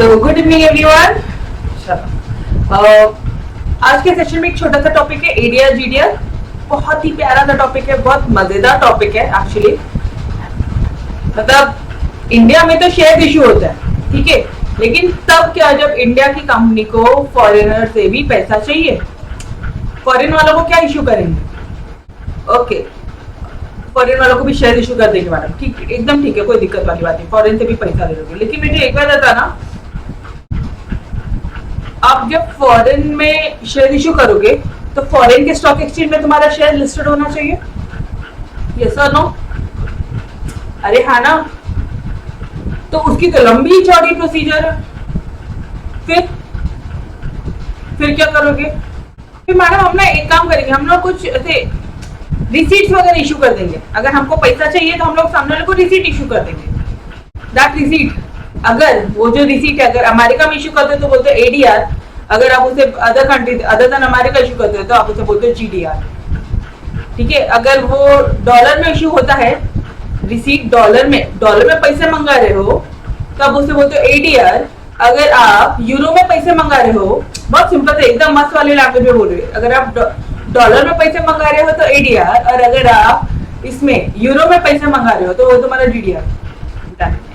तो good evening everyone. आज के सेशन में एक छोटा सा टॉपिक है एडीआर जीडीआर। बहुत ही प्यारा सा टॉपिक है, बहुत मजेदार टॉपिक है एक्चुअली। मतलब इंडिया में तो शेयर इशू होता है, ठीक है, लेकिन तब क्या जब इंडिया की कंपनी को फॉरेनर से भी पैसा चाहिए। फॉरेन वालों को क्या इशू करेंगे? ओके, फॉरेन वालों को भी शेयर इशू कर देंगे मैडम, ठीक, एकदम ठीक है, कोई दिक्कत वाली बात नहीं, फॉरेन से भी पैसा ले लोगे। लेकिन मुझे एक बार था ना, आप जब फॉरेन में शेयर इशू करोगे तो फॉरेन के स्टॉक एक्सचेंज में तुम्हारा शेयर लिस्टेड होना चाहिए, यस और नो? अरे हाँ ना, तो उसकी तो लंबी चौड़ी प्रोसीजर है। फिर क्या करोगे? फिर मैडम हम ना एक काम करेंगे, हम लोग कुछ ऐसे रिसीट्स वगैरह इशू कर देंगे। अगर हमको पैसा चाहिए तो हम लोग सामने वाले को रिसीट इशू कर देंगे। दैट रिसीट, अगर वो जो रिसीट है अगर अमेरिका में इशू करते तो बोलते एडीआर, अगर आप उसे other country other than America issue करते हो तो आप उसे बोलते हो जीडीआर, ठीक है। अगर वो डॉलर में इशू होता है, रिसीट डॉलर में पैसे मंगा रहे हो तो आप उसे बोलते हो एडीआर। अगर आप यूरो में पैसे मंगा रहे हो, बहुत सिंपल है, एकदम मस्त वाले लैंग्वेज में बोल रहे हो, अगर आप डॉलर में पैसे मंगा रहे हो तो एडीआर, और अगर आप इसमें यूरो में पैसे मंगा रहे हो तो वो तुम्हारा जीडीआर।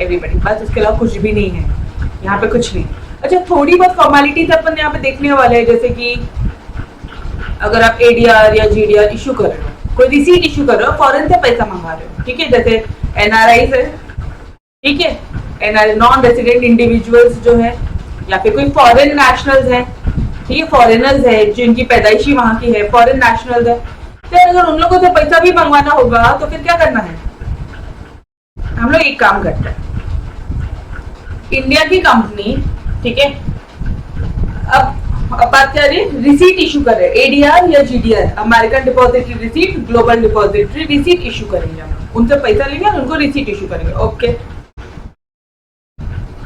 एवरीबडी, बस इसके अलावा कुछ भी नहीं है यहाँ पे, कुछ नहीं। अच्छा, थोड़ी बहुत फॉर्मेलिटीज अपन यहाँ पे देखने वाले हैं, जैसे कि अगर आप एडीआर या जीडीआर इशू कर रहे हो, कोई रिसीट इशू कर रहे हो, फॉरेन से पैसा मंगा रहे हो, ठीक है, जैसे एनआरआई है, ठीक है, एनआरआई नॉन रेसिडेंट इंडिविजुअल्स जो है, या फिर कोई फॉरेन नेशनल्स है, ठीक है, फॉरेनर्स है जिनकी पैदाइशी वहां की है, फॉरेन नेशनल्स है, तो अगर उन लोगों से पैसा भी मंगवाना होगा तो फिर क्या करना है? हम लोग एक काम करते हैं, इंडिया की कंपनी, ठीक है, अब बात क्या है, रिसीट इशू कर रहे हैं, एडीआर या GDR, American depository receipt, global depository receipt issue करेंगे हम, उनसे पैसा लेंगे और उनको रिसीट इशू करेंगे। ओके,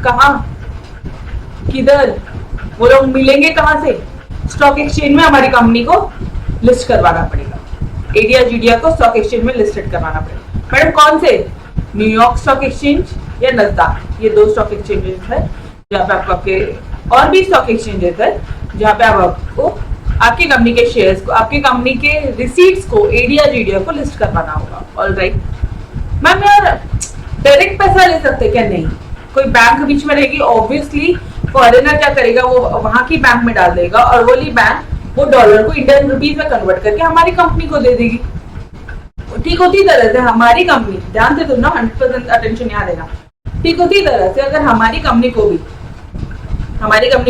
कहाँ, किधर, वो लोग मिलेंगे कहाँ से? स्टॉक एक्सचेंज में हमारी कंपनी को लिस्ट करवाना पड़ेगा, एडीआर जीडीआर को स्टॉक एक्सचेंज में लिस्टेड करवाना पड़ेगा। मैडम कौन से? न्यूयॉर्क स्टॉक एक्सचेंज या नस्डैक, ये दो स्टॉक एक्सचेंजेस है जहाँ पे आपको आपके, और भी स्टॉक एक्सचेंजेस है जहाँ पे आप आपको आपकी कंपनी के शेयर्स को, आपकी कंपनी के रिसीट्स को एडीआर जीडीआर को लिस्ट करवाना होगा। ऑलराइट मैम, यार डायरेक्ट पैसा ले सकते क्या? नहीं, कोई बैंक बीच में रहेगी, ऑब्वियसली फॉरेनर क्या करेगा, वो वहां की बैंक में डाल देगा और वही बैंक वो डॉलर को इंडियन रुपीज में कन्वर्ट करके हमारी कंपनी को दे देगी। ठीक होती तरह से हमारी कंपनी, ध्यान से सुनना, 100% अटेंशन यहाँ देना, ठीक होती तरह से अगर हमारी कंपनी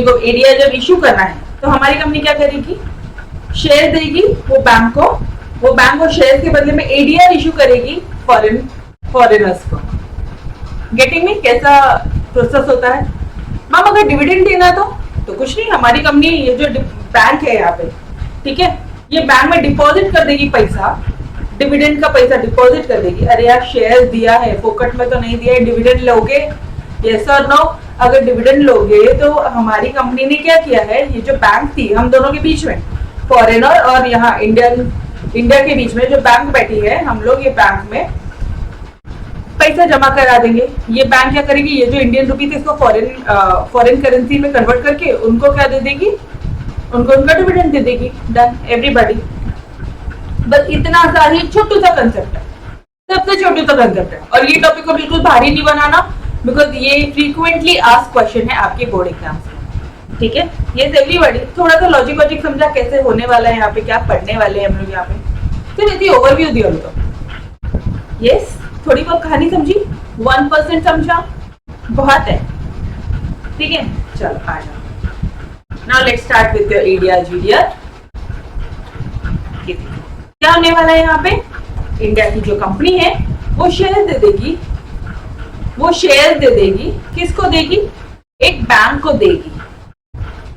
को एडीआर जब इशू करना है तो हमारी कंपनी क्या करेगी? शेयर देगी वो बैंक को, वो बैंक को शेयर के बदले में एडीआर इशू करेगी फॉरेनर्स को। गेटिंग में कैसा प्रोसेस होता है? मैम अगर डिविडेंड देना तो कुछ नहीं, हमारी कंपनी, ये जो बैंक है यहाँ पे, ठीक है, ये बैंक में डिपॉजिट कर देगी पैसा, डिविडेंड का पैसा डिपॉजिट कर देगी। अरे यार शेयर दिया है, फोकट में तो नहीं दिया है, डिविडेंड लोगे, यस और नो? अगर डिविडेंड लोगे तो हमारी कंपनी ने क्या किया है, ये जो बैंक थी हम दोनों के बीच में, फॉरेनर और यहाँ इंडिया के बीच में जो बैंक बैठी है, हम लोग ये बैंक में पैसा जमा करा देंगे। ये बैंक क्या करेगी, ये जो इंडियन रुपीज इसको फॉरेन करेंसी में कन्वर्ट करके उनको क्या दे देगी, उनको उनका डिविडेंड दे देगी। Done everybody. बस इतना सा ही छोटू सा कंसेप्ट है, सबसे छोटू सा कंसेप्ट है, और ये टॉपिक को बिल्कुल भारी नहीं बनाना, बिकॉज ये फ्रीक्वेंटली आस्क क्वेश्चन है आपके बोर्ड एग्जाम्स में, ठीक है। ये एवरीबॉडी थोड़ा सा लॉजिक समझा कैसे होने वाला है यहाँ पे, क्या पढ़ने वाले हैं हम लोग यहाँ पे, फिर यदि ओवरव्यू दिया तो यस, थोड़ी बहुत कहानी समझी, 1% समझा, बहुत है, ठीक है। चलो आ जाओ, now let's start with your ADR GDR. क्या होने वाला है यहाँ पे, इंडिया की जो कंपनी है वो शेयर दे देगी, किसको देगी? एक बैंक को देगी।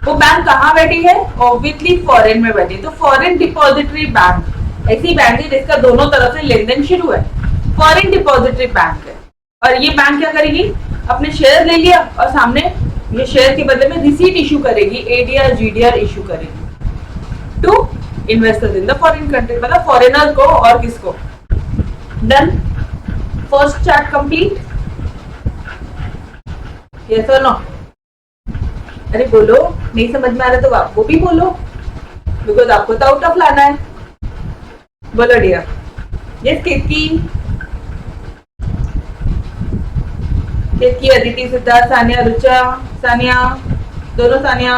वो बैंक कहाँ बैठी है? ऑब्वियसली फॉरेन में बैठी है, तो फॉरेन डिपॉजिटरी बैंक ऐसी बैंक है जिसका दोनों तरफ से लेन देन शुरू है, फॉरेन डिपॉजिटरी बैंक है। और ये बैंक क्या करेगी, अपने शेयर ले लिया और सामने ये शेयर के बदले में रिसीट इशू करेगी, एडीआर जीडीआर इशू करेगी to investors in the foreign country, मतलब फॉरेनर को और किसको। Done, first chart complete, yes और नो? अरे बोलो, नहीं समझ में आ रहा तो आप वो भी बोलो, बिकॉज आपको तो आउट ऑफ लाना है। बोलो डियर। यस केतकी, केतकी, अदिति, सिद्धार्थ, सानिया, रुचा, सानिया, दोनों सानिया,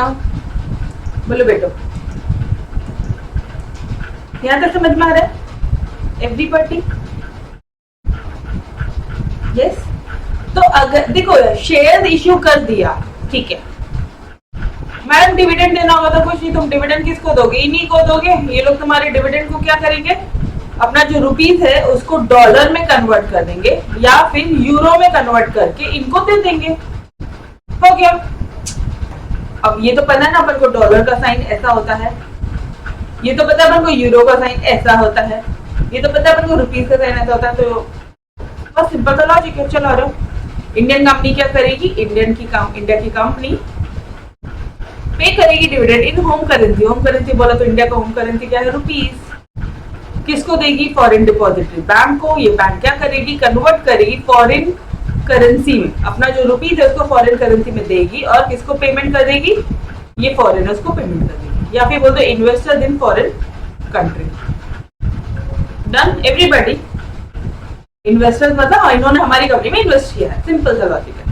बोलो बेटो। यहाँ तक समझ में आ रहा है एवरीबॉडी? यस। तो अगर देखो शेयर इश्यू कर दिया, ठीक है, मैडम डिविडेंड देना होगा तो कुछ नहीं, तुम डिविडेंड किसको दोगे? इन्हीं को दोगे। ये लोग तुम्हारे डिविडेंड को क्या करेंगे, अपना जो रुपीस है उसको डॉलर में कन्वर्ट कर देंगे या फिर यूरो में कन्वर्ट करके इनको दे देंगे। हो गया। अब ये तो पता है ना अपन को डॉलर का साइन ऐसा होता है, ये तो पता है अपन को यूरो का साइन ऐसा होता है, ये तो पता है अपन को रुपीस का साइन ऐसा होता है। तो बस सिंपल सा लॉजिक है। चलो आ रहा हूँ। इंडियन कंपनी क्या करेगी, इंडिया की कंपनी पे करेगी dividend in home currency. Home currency बोला तो इंडिया का होम करेंसी क्या है, रुपीस। किसको देगी, फॉरेन डिपॉजिटरी बैंक को। ये बैंक क्या करेगी, कन्वर्ट करेगी फॉरेन करेंसी में, अपना जो रुपीस है उसको फॉरेन करेंसी में देगी और किसको पेमेंट कर देगी, ये फॉरेनर्स को पेमेंट कर देगी, या फिर बोलते investors in foreign country. Done everybody. Investors मतलब इन्होंने हमारी कंपनी में इन्वेस्ट किया है, सिंपल सा लॉजिक है।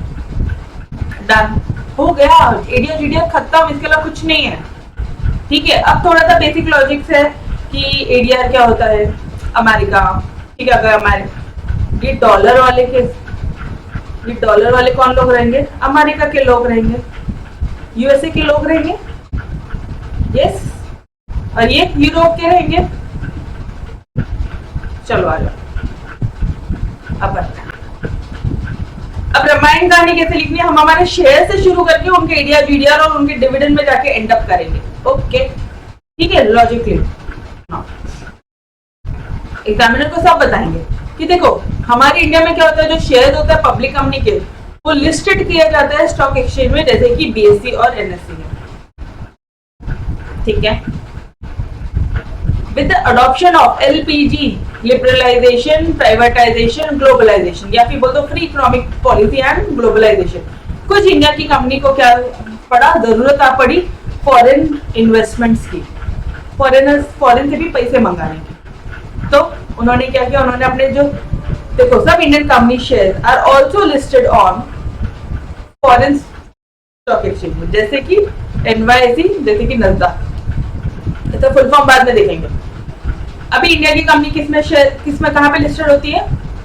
डन हो गया, एडीआर जीडीआर खत्म, इसके अलावा कुछ नहीं है। ठीक है, अब थोड़ा सा बेसिक लॉजिक्स है कि एडीआर क्या होता है। अमेरिका, ठीक है, अगर अमेरिका ये डॉलर वाले कौन लोग रहेंगे, अमेरिका के लोग रहेंगे, यूएसए के लोग रहेंगे, यस, और ये यूरोप के रहेंगे। चलो आ जाओ। अब रामायण कहानी कैसे लिखनी है, हम हमारे शेयर से शुरू करके उनके एडीआर जीडीआर और उनके डिविडेंड में जाके एंड अप करेंगे। ओके ठीक है, लॉजिकली एग्जामिनर को सब बताएंगे कि देखो हमारे इंडिया में क्या होता है, जो शेयर होता है पब्लिक कंपनी के वो लिस्टेड किया जाता है स्टॉक एक्सचेंज में, जैसे कि बीएससी और एनएससी में। ठीक है, with the adoption of LPG, liberalization, privatization, globalization, या फिर बोल दो free economic policy and globalisation, कुछ इंडिया की कंपनी को क्या पड़ा, जरूरत आ पड़ी फॉरेन इन्वेस्टमेंट्स की, फॉरेन से भी पैसे मंगाने की। तो उन्होंने क्या किया, उन्होंने अपने जो देखो सब Indian company share are also listed on foreign stock exchange में, जैसे कि NYSE, जैसे कि नस्डा। तो फुल फॉर्म बाद में देखेंगे। अभी इंडिया की कंपनी किसमें कहां पे लिस्टेड होती है,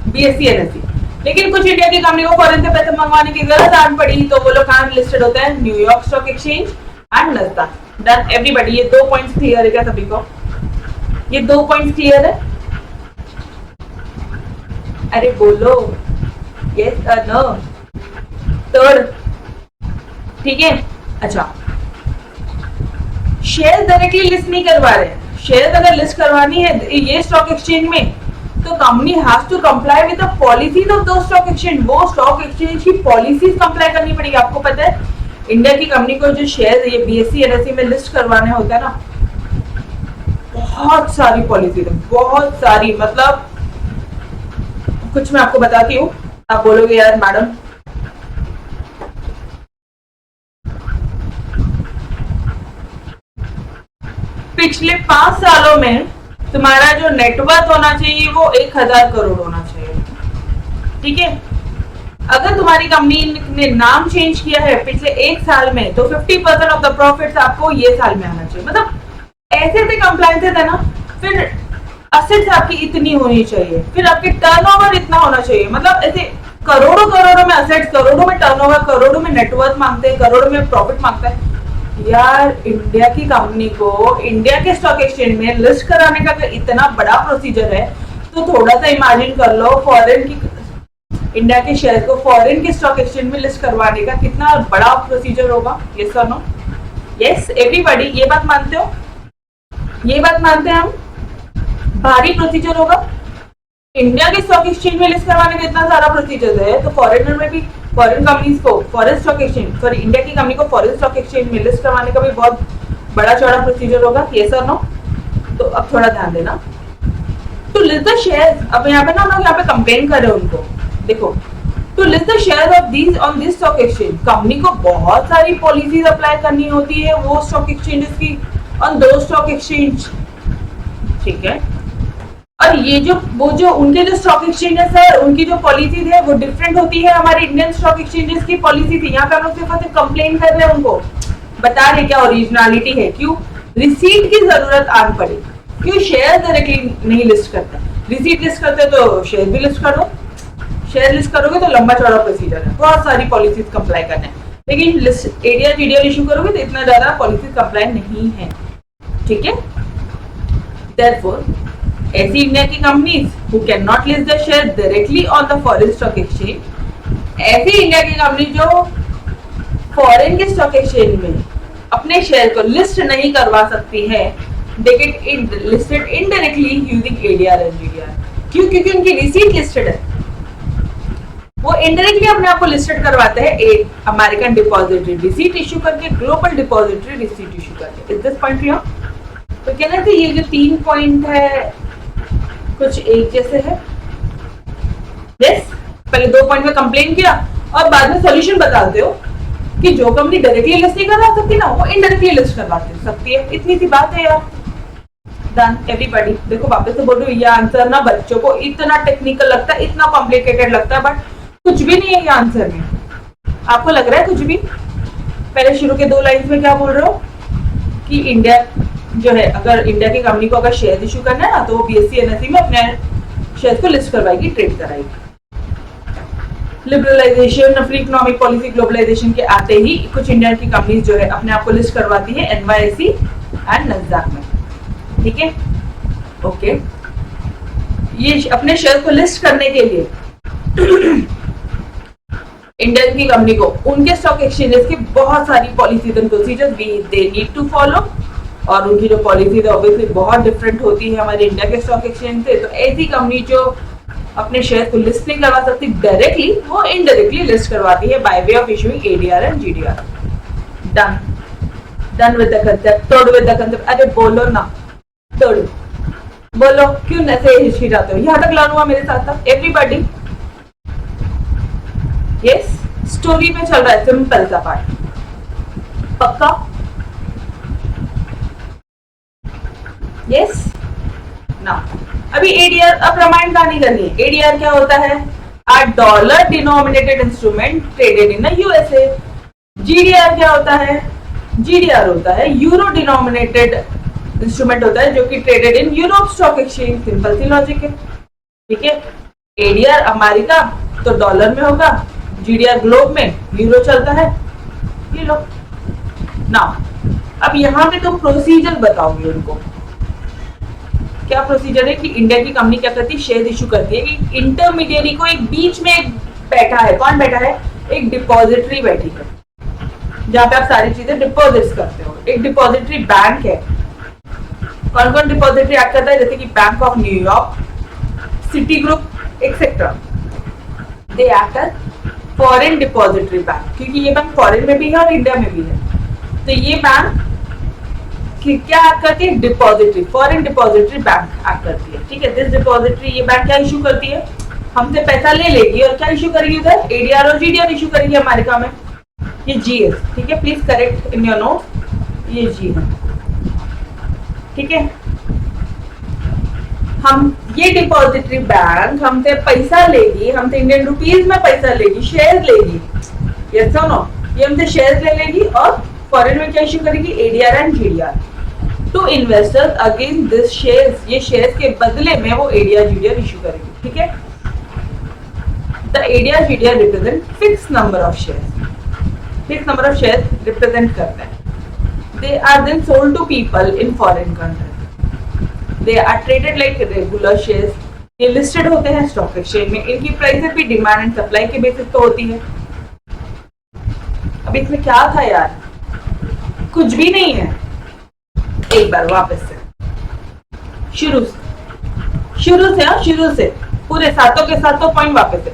बीएससी एनएससी। लेकिन कुछ इंडिया की कंपनी को फॉरेन से पैसे मंगवाने की जरूरत आ पड़ी तो वो लोग कहां लिस्टेड होते हैं, New York stock exchange and Nasdaq. Done everybody. ये 2 पॉइंट्स क्लियर है क्या सभी को, ये 2 पॉइंट्स क्लियर है? अरे बोलो यस और नो। थर्ड, ठीक है, अच्छा शेयर डायरेक्टली लिस्ट नहीं करवा रहे। शेयर अगर लिस्ट करवानी है ये स्टॉक एक्सचेंज में तो company has to comply with the policies of those stock exchange. वो स्टॉक एक्सचेंज की पॉलिसीज कंप्लाई करनी पड़ेगी। आपको पता है इंडिया की कंपनी को जो शेयर ये बीएससी एनएससी में लिस्ट करवाने होता है ना, बहुत सारी पॉलिसीज है, बहुत सारी, मतलब कुछ मैं आपको बताती हूँ, आप बोलोगे यार मैडम पिछले 5 सालों में तुम्हारा जो नेटवर्थ होना चाहिए वो 1000 करोड़ होना चाहिए। ठीक है, अगर तुम्हारी कंपनी ने नाम चेंज किया है पिछले 1 साल में तो 50% ऑफ द प्रॉफिट्स आपको ये साल में आना चाहिए। मतलब ऐसे ऐसे कंप्लायंसेस है ना, फिर असेट्स आपकी इतनी होनी चाहिए, फिर आपके टर्नओवर इतना होना चाहिए। मतलब ऐसे करोड़ों करोड़ों में असेट्स, करोड़ों में टर्नओवर, करोड़ों में नेटवर्थ मांगते हैं, करोड़ों में प्रॉफिट मांगता है। यार इंडिया की कंपनी को इंडिया के स्टॉक एक्सचेंज में लिस्ट कराने का अगर इतना बड़ा प्रोसीजर है तो थोड़ा सा इमेजिन कर लो फॉरेन की इंडिया के शेयर को फॉरेन के स्टॉक एक्सचेंज में लिस्ट करवाने का कितना बड़ा प्रोसीजर होगा। यस और नो? यस एवरीबॉडी, ये बात मानते हो? ये बात मानते हैं हम, भारी प्रोसीजर होगा। इंडिया के स्टॉक एक्सचेंज में लिस्ट करवाने का इतना सारा प्रोसीजर है तो फॉरेनर में भी, फॉरेन कंपनीज को foreign stock exchange, sorry India की कंपनी को फॉरेन स्टॉक एक्सचेंज में लिस्ट करवाने का भी बहुत बड़ा चौड़ा प्रोसीजर होगा। यस और नो? तो अब थोड़ा ध्यान देना। तो लिस्ट द शेयर्स, अब यहाँ पे ना हम लोग यहाँ पे कंप्लेन कर रहे हैं उनको। देखो to list the share of these on this stock exchange, company को बहुत सारी पॉलिसीज अप्लाई करनी होती है वो स्टॉक एक्सचेंजेस की ऑन दो स्टॉक एक्सचेंज, ठीक है। और ये जो उनके जो स्टॉक एक्सचेंजेस है उनकी जो पॉलिसीज है वो डिफरेंट होती है हमारे इंडियन स्टॉक एक्सचेंजेस की पॉलिसी थी। यहाँ पे हम लोग सिर्फ कंप्लेन कर रहे हैं, उनको बता रहे क्या ओरिजिनलिटी है, क्यों रिसीट की जरूरत आन पड़ी, क्यों शेयर डायरेक्टली नहीं लिस्ट करते, रिसीट लिस्ट करते तो शेयर भी लिस्ट कर दो, शेयर लिस्ट करोगे तो लंबा चौड़ा प्रोसीजर है, बहुत सारी पॉलिसीज कंप्लाई करने हैं, लेकिन एडीआर जीडीआर इशू करोगे तो इतना ज्यादा पॉलिसीज कंप्लाई नहीं है, ठीक है। Therefore, ऐसी इंडिया की companies who cannot list the share directly on the foreign stock exchange, ऐसी इंडिया की कंपनी जो फॉरेन के स्टॉक एक्सचेंज में अपने शेयर को लिस्ट नहीं करवा सकती है, they get listed indirectly using ADR and GDR। क्यों? क्योंकि उनकी रिसीट लिस्टेड है, वो इनडायरेक्टली अपने आप को लिस्टेड करवाते हैं एक अमेरिकन डिपॉजिटरी रिसीट इशू करके, ग्लोबल डिपॉजिटरी रिसीट इशू करके। Is this point clear? तो कहना चाहिए ये जो 3 पॉइंट है कुछ एक जैसे है। यस, पहले 2 पॉइंट में कंप्लेन किया और बाद में सॉल्यूशन बताते हो कि जो कंपनी डायरेक्टली लिस्ट नहीं करवा सकती ना वो इनडायरेक्टली लिस्ट करवा सकती है। इतनी सी बात है यार। Done everybody. देखो वापस से बोल रही हूँ, ये आंसर ना बच्चों को इतना टेक्निकल लगता है, इतना कॉम्प्लिकेटेड लगता है, बट कुछ भी नहीं है ये आंसर में। आपको लग रहा है कुछ भी? पहले शुरू के 2 लाइन्स में क्या बोल रहे हो कि इंडिया जो है, अगर इंडिया की कंपनी को अगर शेयर इशू करना है ना तो वो बीएससी एनएससी में अपने शेयर को लिस्ट करवाएगी, ट्रेड कराएगी। Liberalisation, free economic policy, globalisation के आते ही कुछ इंडियन की कंपनीज जो है अपने आप को लिस्ट करवाती है एनवाईएसई एंड नस्डैक में, ठीक है। ओके, ये अपने शेयर को लिस्ट करने के लिए इंडियन की कंपनी को उनके स्टॉक एक्सचेंजेस की बहुत सारी policies and procedures they need to follow, और उनकी जो पॉलिसी है ऑब्वियसली बहुत डिफरेंट होती है हमारे इंडिया के स्टॉक एक्सचेंज से। तो ऐसी कंपनी जो अपने शेयर को लिस्ट नहीं करवा सकती डायरेक्टली, वो इनडायरेक्टली लिस्ट करवाती है by way of issuing ADR and GDR. Done done with the concept, तोड़ विद द कांसेप्ट। अरे बोलो ना, तोड़ बोलो, क्यों ऐसे हिचकी जाते हो? यहाँ तक लर्न हुआ मेरे साथ साथ एवरीबॉडी? यस, स्टोरी में चल रहा है सिंपल सा पार्ट, पक्का? यस ना। अभी एडीआर, अब रामायण कहानी करनी है। एडीआर क्या होता है? A dollar denominated instrument traded in USA. GDR क्या होता है? जीडीआर होता है यूरो डिनोमिनेटेड इंस्ट्रूमेंट होता है जो कि traded in Europe stock exchange. Simple सी लॉजिक है, ठीक है। एडीआर अमेरिका तो डॉलर में होगा, जीडीआर ग्लोब में यूरो चलता है। ये लो ना। अब यहाँ पे तो प्रोसीजर बताओगे उनको, क्या प्रोसीजर है कि इंडिया की कंपनी क्या करती है? शेयर इशू करती है कि इंटरमीडियरी को एक बीच में बैठा है। कौन बैठा है? एक डिपॉजिटरी बैठी है जहां पे आप सारी चीजें डिपॉजिट्स करते हो। एक डिपॉजिटरी बैंक है। कौन कौन डिपॉजिटरी एक्ट करता है? जैसे कि bank of New York, Citigroup etcetera, they act as foreign depository bank, क्योंकि ये बैंक फॉरेन में भी है और इंडिया में भी है। तो ये बैंक क्या एक्ट करती है? Depository, foreign depository bank act करती है, ठीक है। दिस डिपॉजिटरी, ये बैंक क्या इशू करती है? हमसे पैसा ले लेगी और क्या इशू करेगी? उधर एडीआर और जीडीआर इशू करेगी अमेरिका में। ये जीएस, ठीक है, please correct in your note, ये जी है, ठीक है। हम ये डिपॉजिटरी बैंक हमसे पैसा लेगी, हमसे इंडियन रुपीज में पैसा लेगी, शेयर लेगी, यस और नो? ये हमसे शेयर ले लेगी और फॉरेन में क्या इशू करेगी? ADR and GDR to investors against this shares. ये शेयर्स के बदले में वो एडीआर जीडीआर इशू करेगी, ठीक है। The ADR GDR represent fix number of shares, fix number of shares represent करते हैं। They are then sold to people in foreign country. They are traded like regular shares. ये listed होते हैं stock exchange में। इनकी prices भी demand and supply के basis पे होती है। अब इसमें क्या था यार? कुछ भी नहीं है। एक बार वापस से शुरू से पूरे सातों के सातों पॉइंट वापस से।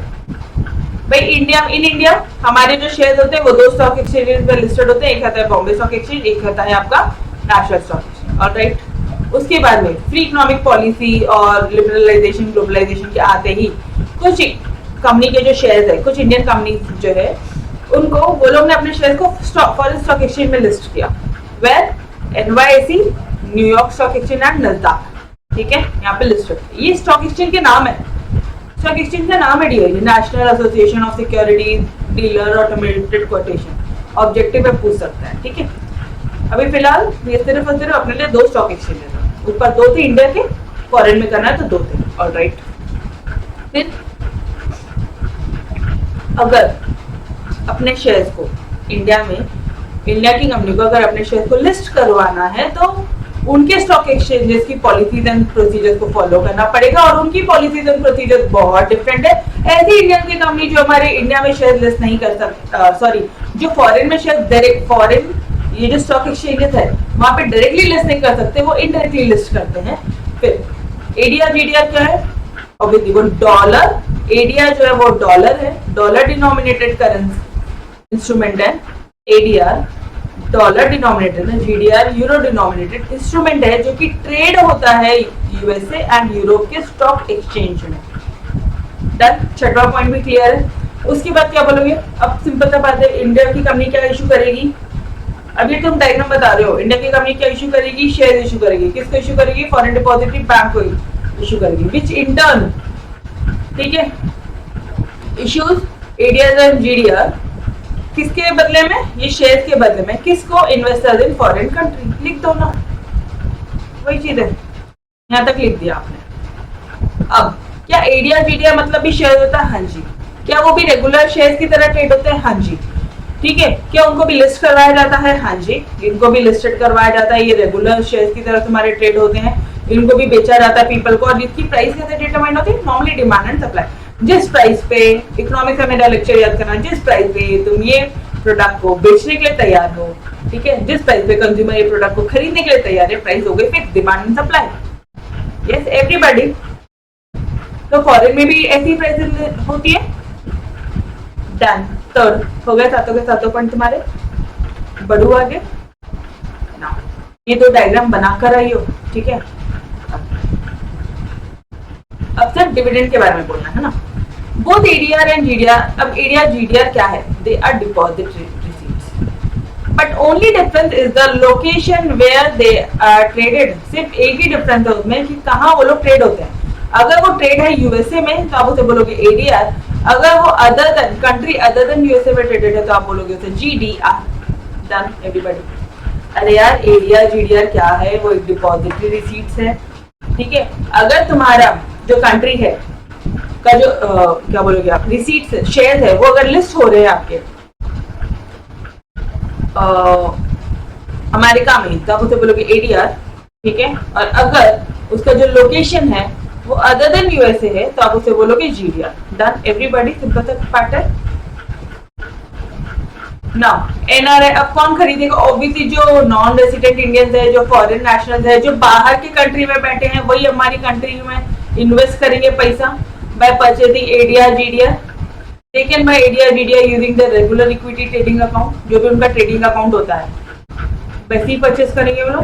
भाई इन इंडिया हमारे जो शेयर होते हैं वो 2 स्टॉक एक्सचेंजेस पे लिस्टेड होते हैं। एक आता है बॉम्बे स्टॉक एक्सचेंज, एक आता है आपका नेशनल स्टॉक एक्सचेंज, ऑलराइट। उसके बाद में फ्री इकोनॉमिक पॉलिसी और लिबरलाइजेशन, ग्लोबलाइजेशन के आते ही कुछ कंपनी के जो शेयर्स है, कुछ इंडियन कंपनी जो है उनको वो लोग ने अपने शेयर को फॉरेन स्टॉक एक्सचेंज में लिस्ट किया, where NYC, New York stock exchange and Nasdaq, ठीक है, यहाँ पे लिस्ट है। ये स्टॉक एक्सचेंज के नाम है, स्टॉक एक्सचेंज का नाम है DIC, national association of securities dealer automated quotation, objective में पूछ सकता है, ठीक है। अभी फिलहाल ये सिर्फ और सिर्फ अपने लिए 2 स्टॉक एक्सचेंज है, ऊपर 2 थे इंडिया के, फॉरेन में करना है तो 2 थे, ऑलराइट। फिर अगर अपने शेयर्स को इंडिया में, इंडिया की कंपनी को अगर अपने शेयर को लिस्ट करवाना है तो उनके स्टॉक एक्सचेंजेस की पॉलिसीज एंड प्रोसीजर्स को फॉलो करना पड़ेगा, और उनकी पॉलिसीज एंड प्रोसीजर्स बहुत डिफरेंट है। ऐसी इंडियन की कंपनी जो हमारे इंडिया में शेयर लिस्ट नहीं कर सकता, सॉरी, जो फॉरेन में शेयर डायरेक्ट, फॉरेन ये जो स्टॉक एक्सचेंजेस है वहां पे डायरेक्टली लिस्ट नहीं कर सकते, वो इनडायरेक्टली लिस्ट करते हैं। फिर ADR GDR क्या है, ऑब्वियसली वो डॉलर, ADR जो है वो डॉलर है, डॉलर डिनोमिनेटेड करेंसी इंस्ट्रूमेंट है, ADR डॉलर डिनोमिनेटेड है, GDR यूरो डिनोमिनेटेड इंस्ट्रूमेंट है जो कि ट्रेड होता है USA एंड यूरोप के स्टॉक एक्सचेंज में। डन, छठवां पॉइंट भी क्लियर है। उसके बाद क्या बोलोगे, अब सिंपल सा बात है, इंडिया की कंपनी क्या इशू करेगी, अभी तुम डायग्राम बता रहे हो, इंडिया की कंपनी क्या इशू करेगी, शेयर इशू करेगी, किसको इशू करेगी, फॉरेन डिपॉजिटरी बैंक को इशू करेगी, विच इन टर्न, ठीक है, इश्यूज ADR एंड GDR किसके बदले में, ये शेयर के बदले में, किसको, इन्वेस्टर्स इन फॉरेन कंट्री, लिख दो ना, वही चीज है, यहां तक लिख दिया आपने। अब क्या ADR GDR मतलब भी शेयर होता है, हाँ जी। क्या वो भी रेगुलर शेयर की तरह ट्रेड होते हैं, हाँ जी, ठीक है। क्या उनको भी लिस्ट करवाया जाता है, हाँ जी, इनको भी लिस्टेड करवाया जाता है, ये रेगुलर शेयर की तरह तुम्हारे ट्रेड होते हैं, इनको भी बेचा जाता है पीपल को, और इसकी प्राइस कैसे डिटरमाइन होती है, नॉर्मली डिमांड एंड सप्लाई, जिस प्राइस पे, इकोनॉमिक्स का मेरा लेक्चर याद करना, जिस प्राइस पे तुम ये प्रोडक्ट को बेचने के लिए तैयार हो, ठीक है, जिस प्राइस पे कंज्यूमर ये प्रोडक्ट को खरीदने के लिए तैयार है, प्राइस हो गई fix, demand and supply, yes everybody. तो फॉरेन में भी ऐसी प्राइसेस होती है। डन, थर्ड हो गए, सातों के सातों पॉइंट तुम्हारे। बढ़ू आगे ना, ये 2 डायग्राम बनाकर आई हो, ठीक है। अब सिर्फ डिविडेंड के बारे में बोलना है ना। बोथ ADR एंड GDR, अब ADR GDR क्या है, they are depository receipts, but only difference is the location where they are traded. सिर्फ एक ही डिफरेंस है उसमें कि कहाँ वो लोग ट्रेड होते हैं। अगर वो ट्रेड है USA में तो आप उसे बोलोगे ADR, अगर वो other than country other than USA में ट्रेडेड है तो आप बोलोगे उसे GDR। Done everybody. अरे यार ADR GDR क्या है, वो एक डिपॉजिटरी रिसीट्स है, ठीक है। अगर तुम्हारा जो कंट्री है का जो क्या बोलोगे आप, रिसीट्स है, शेयर है, वो अगर लिस्ट हो रहे हैं आपके अमेरिका में तो आप उसे बोलोगे ADR, ठीक है। और अगर उसका जो लोकेशन है वो अदर देन USA है तो आप उसे बोलोगे GDR। डन एवरीबॉडी, सिंपल सा पैटर्न। नाउ NRI अब कौन खरीदेगा, ऑब्वियसली जो नॉन रेसिडेंट इंडियंस है, जो फॉरेन नेशनल्स है, जो बाहर की कंट्री में बैठे हैं, वही हमारी कंट्री में इन्वेस्ट करेंगे पैसा bye purchasing ADR GDR। They can buy ADR GDR using the regular equity trading account, जो भी उनका ट्रेडिंग अकाउंट होता है वैसे ही परचेज करेंगे वो लोग।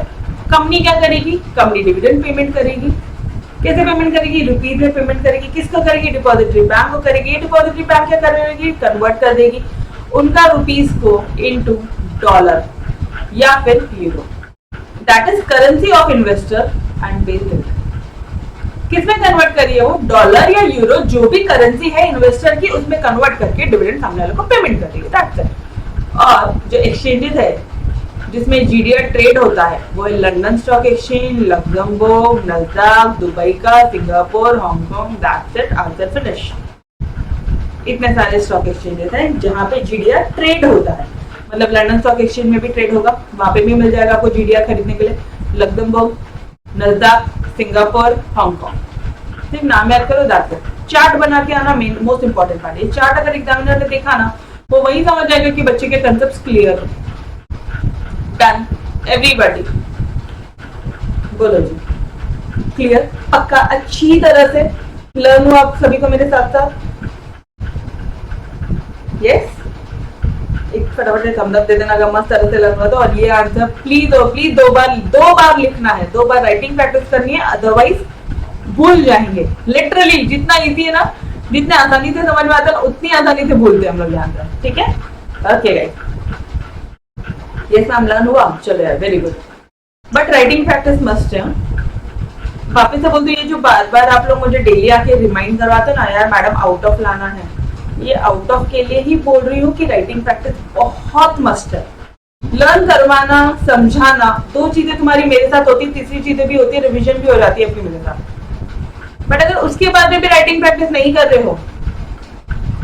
कंपनी क्या करेगी, कंपनी डिविडेंड पेमेंट करेगी। कैसे पेमेंट करेगी, रुपीज में पेमेंट करेगी। किसको करेगी, डिपॉजिटरी बैंक को करेगी। डिपॉजिटरी बैंक क्या करेगी, कन्वर्ट कर देगी उनका रुपीज को इनटू डॉलर या फिर euro. That is currency of investor and based. किसमें कन्वर्ट करिए, वो डॉलर या यूरो, जो भी करेंसी है इन्वेस्टर की, उसमें कन्वर्ट करके डिविडेंड सामने वाले को पेमेंट कर देगी। That's it. और जो एक्सचेंजेस है जिसमें GDR ट्रेड होता है वो है London stock exchange, Luxembourg, Nasdaq, Dubai का, Singapore, Hong Kong. That's it, answer finish. इतने सारे स्टॉक एक्सचेंजेस हैं जहां पे GDR ट्रेड होता है। मतलब लंदन स्टॉक एक्सचेंज में भी ट्रेड होगा, वहां पे भी मिल जाएगा आपको GDR खरीदने के लिए। लक्जमबर्ग, नस्डैक, सिंगापुर, हांगकांग, सिर्फ नाम याद करो। That's it. चार्ट बना के आना मेन मोस्ट इंपॉर्टेंट पार्ट है। चार्ट अगर एग्जामिनर ने देखा ना वो वही समझ जाएगा कि बच्चे के कंसेप्ट क्लियर हो। डन एवरीबॉडी, बोलो जी, क्लियर, पक्का, अच्छी तरह से लर्न हो आप सभी को मेरे साथ साथ। यस, एक फटाफट से थम्स अप दे देना अगर मस्त तरह से लर्न हुआ तो। और ये आंसर प्लीज दो बार लिखना है, 2 बार राइटिंग प्रैक्टिस करनी है, अदरवाइज भूल जाएंगे। लिटरली जितना इजी है ना जितने आसानी से समझ में आता है उतनी आसानी से भूलते हैं हम लोग यहाँ पर, ठीक है। ओके गाइस, ये नाम लर्न हुआ, चलो यार very good. But writing practice must है। वापस से बोलते, ये जो बार बार आप लोग मुझे डेली आके रिमाइंड करवाते ना यार मैडम आउट ऑफ लाना है, ये आउट ऑफ के लिए ही बोल रही हूँ कि राइटिंग प्रैक्टिस बहुत मस्ट है। लर्न करवाना, समझाना, दो चीजें तुम्हारी मेरे साथ होती है, तीसरी चीजें भी होती है, रिवीजन भी हो जाती है अपनी मेरे साथ। बट अगर उसके बाद में भी राइटिंग प्रैक्टिस नहीं कर रहे हो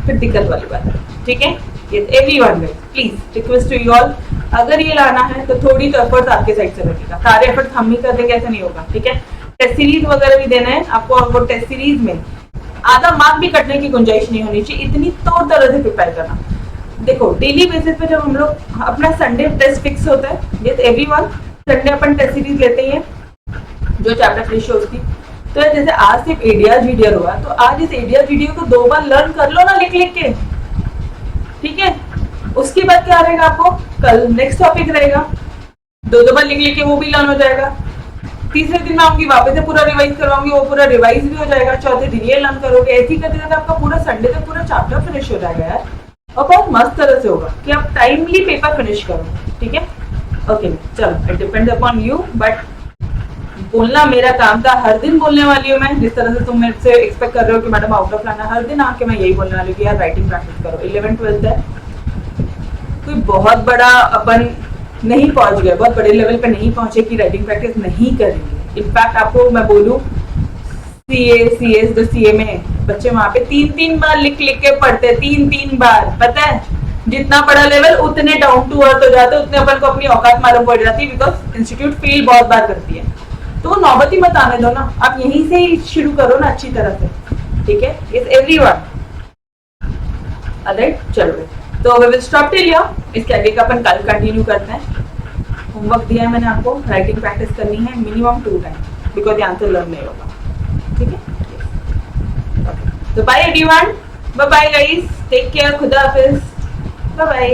फिर दिक्कत वाली बात है, ठीक है। Everyone please request to you all, अगर ये लाना है तो थोड़ी तो एफर्ट आपके साइड से लगेगा, सारे एफर्ट हम ही कर देंगे ऐसा नहीं होगा, ठीक है। टेस्ट सीरीज वगैरह भी देना है आपको, और वो टेस्ट सीरीज में आधा मार्क भी कटने की गुंजाइश नहीं होनी चाहिए, इतनी तौर तरह से प्रिपेयर करना। देखो डेली बेसिस पे जब हम लोग अपना संडे टेस्ट फिक्स होता है, यस एवरीवन, संडे अपन टेस्ट सीरीज लेते हैं जो चैप्टर फिनिश हो उसकी। तो जैसे आज सिर्फ एडीआर जीडीआर हुआ, तो आज इस एडीआर जीडीआर को 2 बार लर्न कर लो ना लिख लिख के, ठीक है। उसके बाद क्या रहेगा आपको, कल नेक्स्ट टॉपिक रहेगा, 2 बार लिख लिख के वो भी लर्न हो जाएगा। तीसरे दिन मैं आऊंगी वापस से पूरा रिवाइज करवाऊंगी, वो पूरा रिवाइज भी हो जाएगा। चौथे दिन ये लर्न करोगे, ऐसे ही करते करते आपका पूरा संडे तक पूरा चैप्टर फिनिश हो जाएगा यार, और बहुत मस्त तरह से होगा कि आप टाइमली पेपर फिनिश करो, ठीक है। ओके चलो, it depends upon you, but बोलना मेरा काम था, हर दिन बोलने वाली हूँ मैं। जिस तरह से तुम मेरे से एक्सपेक्ट कर रहे हो कि मैडम आउट ऑफ लाना, हर दिन आके मैं यही बोलने वाली हूँ कि यार राइटिंग प्रैक्टिस करो। 11th-12th है, कोई बहुत बड़ा अपन नहीं पहुंच गए, बहुत बड़े लेवल पे नहीं पहुंचे कि राइटिंग प्रैक्टिस नहीं करेंगे। इनफैक्ट आपको मैं बोलूं, सीए सीएस जो सीए में बच्चे वहां पे 3-3 बार लिख लिख के पढ़ते, 3-3 बार, पता है जितना बड़ा लेवल उतने डाउन टू अर्थ हो जाते, उतने अपन को अपनी औकात मालूम पड़ जाती है, बिकॉज इंस्टीट्यूट फेल बहुत बार करती है। तो नौबती मत आने दो ना, आप यहीं से ही शुरू करो ना अच्छी तरह से, ठीक है। इज एवरीवन ऑलराइट, चलो तो we will stop till here. इसके आगे का अपन कल कंटिन्यू करते हैं। होमवर्क दिया है मैंने आपको, राइटिंग प्रैक्टिस करनी है मिनिमम 2 टाइम, बिकॉज ये आंसर लर्न नहीं होगा, ठीक है। तो bye everyone, bye bye guys, take care, खुदा हाफिज, बाय बाय।